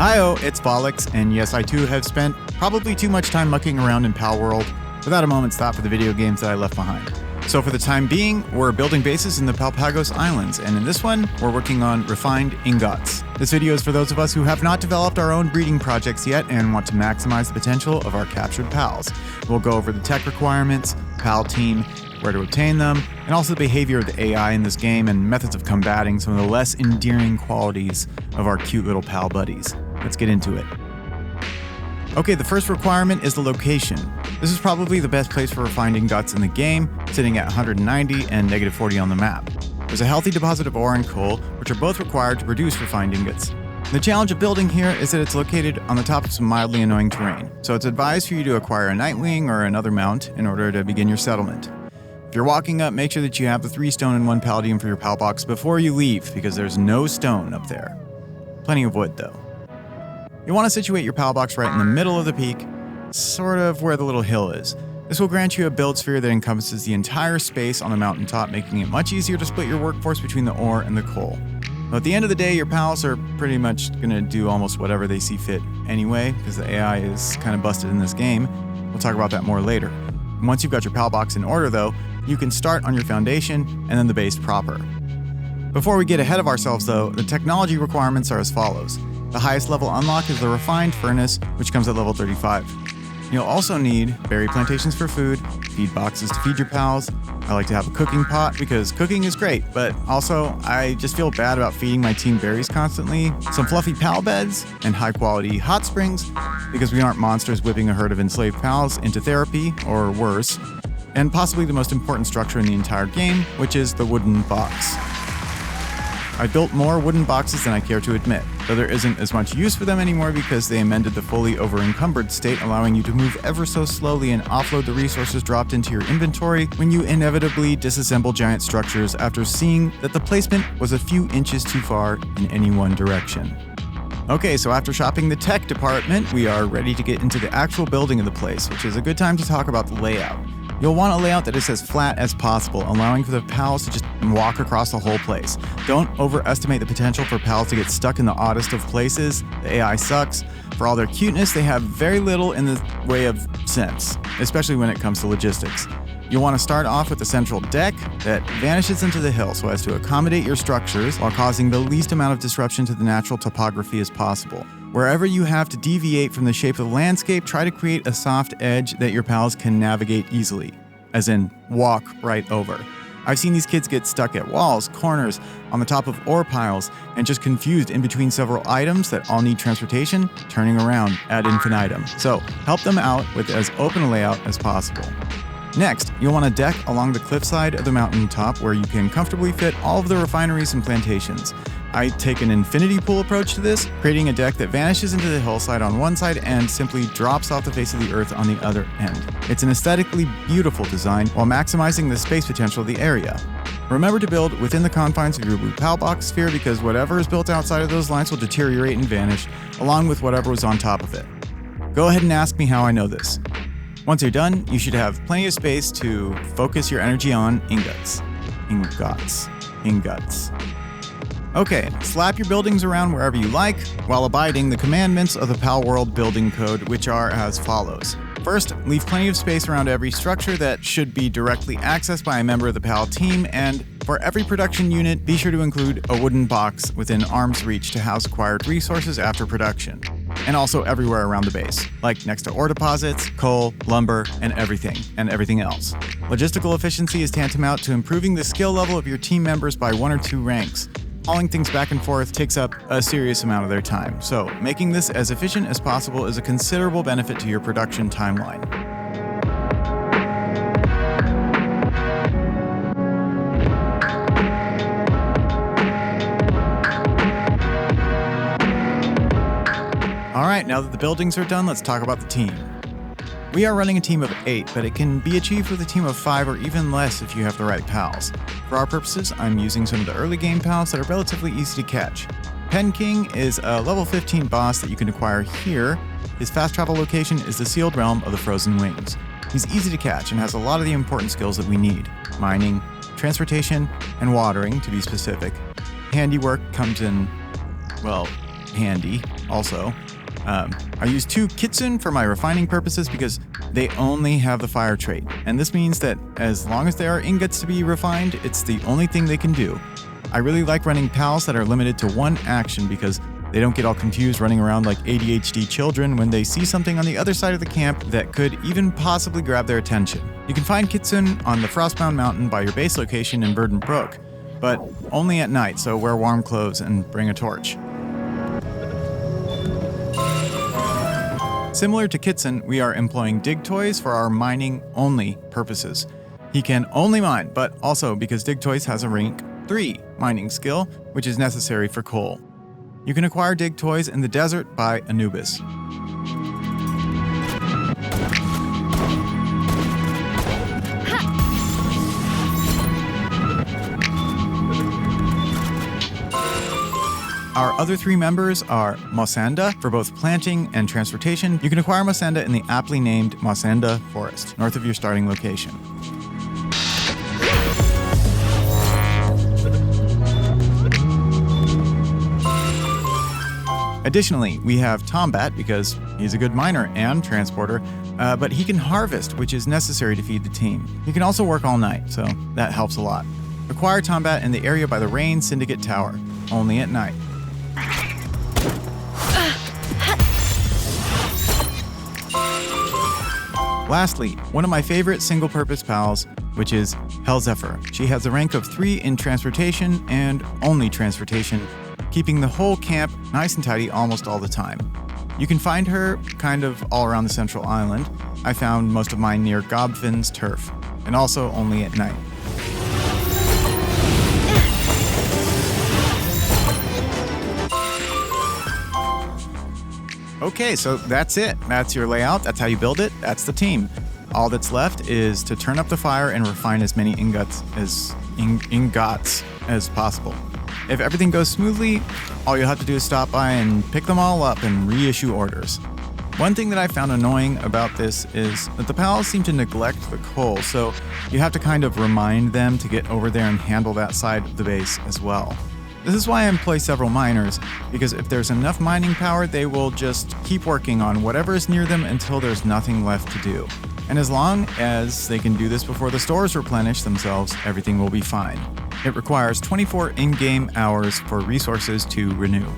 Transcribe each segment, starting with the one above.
Hiyo, it's Vaulics, and yes, I too have spent probably too much time mucking around in Palworld without a moment's thought for the video games that I left behind. So for the time being, we're building bases in the Palpagos Islands, and in this one, we're working on refined ingots. This video is for those of us who have not developed our own breeding projects yet and want to maximize the potential of our captured pals. We'll go over the tech requirements, pal team, where to obtain them, and also the behavior of the AI in this game and methods of combating some of the less endearing qualities of our cute little pal buddies. Let's get into it. Okay, the first requirement is the location. This is probably the best place for refined ingots in the game, sitting at 190 and -40 on the map. There's a healthy deposit of ore and coal, which are both required to produce refined ingots. The challenge of building here is that it's located on the top of some mildly annoying terrain, so it's advised for you to acquire a Nightwing or another mount in order to begin your settlement. If you're walking up, make sure that you have the 3 stone and 1 palladium for your pal box before you leave, because there's no stone up there. Plenty of wood, though. You want to situate your pal box right in the middle of the peak, sort of where the little hill is. This will grant you a build sphere that encompasses the entire space on the mountaintop, making it much easier to split your workforce between the ore and the coal. But at the end of the day, your pals are pretty much going to do almost whatever they see fit anyway, because the AI is kind of busted in this game. We'll talk about that more later. Once you've got your pal box in order, though, you can start on your foundation and then the base proper. Before we get ahead of ourselves, though, the technology requirements are as follows. The highest level unlock is the refined furnace, which comes at level 35. You'll also need berry plantations for food, feed boxes to feed your pals. I like to have a cooking pot because cooking is great, but also I just feel bad about feeding my team berries constantly, some fluffy pal beds, and high quality hot springs because we aren't monsters whipping a herd of enslaved pals into therapy or worse, and possibly the most important structure in the entire game, which is the wooden box. I built more wooden boxes than I care to admit, though there isn't as much use for them anymore because they amended the fully over-encumbered state, allowing you to move ever so slowly and offload the resources dropped into your inventory when you inevitably disassemble giant structures after seeing that the placement was a few inches too far in any one direction. Okay, so after shopping the tech department, we are ready to get into the actual building of the place, which is a good time to talk about the layout. You'll want a layout that is as flat as possible, allowing for the pals to just walk across the whole place. Don't overestimate the potential for pals to get stuck in the oddest of places. The AI sucks. For all their cuteness, they have very little in the way of sense, especially when it comes to logistics. You'll want to start off with a central deck that vanishes into the hill so as to accommodate your structures while causing the least amount of disruption to the natural topography as possible. Wherever you have to deviate from the shape of the landscape, try to create a soft edge that your pals can navigate easily, as in walk right over. I've seen these kids get stuck at walls, corners, on the top of ore piles, and just confused in between several items that all need transportation, turning around ad infinitum. So help them out with as open a layout as possible. Next, you'll want a deck along the cliffside of the mountaintop where you can comfortably fit all of the refineries and plantations. I take an infinity pool approach to this, creating a deck that vanishes into the hillside on one side and simply drops off the face of the earth on the other end. It's an aesthetically beautiful design while maximizing the space potential of the area. Remember to build within the confines of your blue pal box sphere because whatever is built outside of those lines will deteriorate and vanish, along with whatever was on top of it. Go ahead and ask me how I know this. Once you're done, you should have plenty of space to focus your energy on ingots. Ingots. Okay, slap your buildings around wherever you like, while abiding the commandments of the Palworld building code, which are as follows. First, leave plenty of space around every structure that should be directly accessed by a member of the PAL team, and for every production unit, be sure to include a wooden box within arm's reach to house acquired resources after production. And also everywhere around the base, like next to ore deposits, coal, lumber, and everything else. Logistical efficiency is tantamount to improving the skill level of your team members by 1 or 2 ranks. Hauling things back and forth takes up a serious amount of their time, so making this as efficient as possible is a considerable benefit to your production timeline. Alright, now that the buildings are done, let's talk about the team. We are running a team of 8, but it can be achieved with a team of 5 or even less if you have the right pals. For our purposes, I'm using some of the early game pals that are relatively easy to catch. Pen King is a level 15 boss that you can acquire here. His fast travel location is the sealed realm of the Frozen Wings. He's easy to catch and has a lot of the important skills that we need. Mining, transportation, and watering, to be specific. Handiwork comes in, well, handy. also. I use 2 kitsune for my refining purposes because they only have the fire trait, and this means that as long as there are ingots to be refined, it's the only thing they can do. I really like running pals that are limited to 1 action because they don't get all confused running around like ADHD children when they see something on the other side of the camp that could even possibly grab their attention. You can find kitsune on the Frostbound Mountain by your base location in Verdant Brook, but only at night, so wear warm clothes and bring a torch. Similar to Kitsune, we are employing Dig Toys for our mining-only purposes. He can only mine, but also because Dig Toys has a rank 3 mining skill, which is necessary for coal. You can acquire Dig Toys in the desert by Anubis. Our other 3 members are Mosanda for both planting and transportation. You can acquire Mosanda in the aptly named Mosanda Forest, north of your starting location. Additionally, we have Tombat because he's a good miner and transporter, but he can harvest, which is necessary to feed the team. He can also work all night, so that helps a lot. Acquire Tombat in the area by the Rain Syndicate Tower, only at night. Lastly, one of my favorite single-purpose pals, which is Hellzephyr. She has a rank of 3 in transportation and only transportation, keeping the whole camp nice and tidy almost all the time. You can find her kind of all around the central island. I found most of mine near Gobfin's turf, and also only at night. Okay, so that's it. That's your layout. That's how you build it. That's the team. All that's left is to turn up the fire and refine as many ingots as possible. If everything goes smoothly, all you'll have to do is stop by and pick them all up and reissue orders. One thing that I found annoying about this is that the pals seem to neglect the coal, so you have to kind of remind them to get over there and handle that side of the base as well. This is why I employ several miners, because if there's enough mining power, they will just keep working on whatever is near them until there's nothing left to do. And as long as they can do this before the stores replenish themselves, everything will be fine. It requires 24 in-game hours for resources to renew.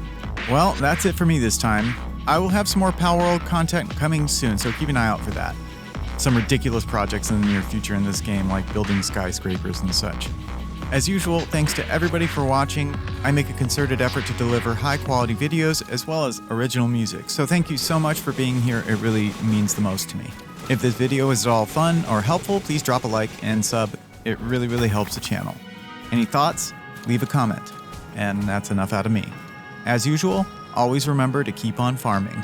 Well, that's it for me this time. I will have some more Palworld content coming soon, so keep an eye out for that. Some ridiculous projects in the near future in this game, like building skyscrapers and such. As usual, thanks to everybody for watching. I make a concerted effort to deliver high-quality videos as well as original music, so thank you so much for being here. It really means the most to me. If this video is at all fun or helpful, please drop a like and sub. It really helps the channel. Any thoughts? Leave a comment. And that's enough out of me. As usual, always remember to keep on farming.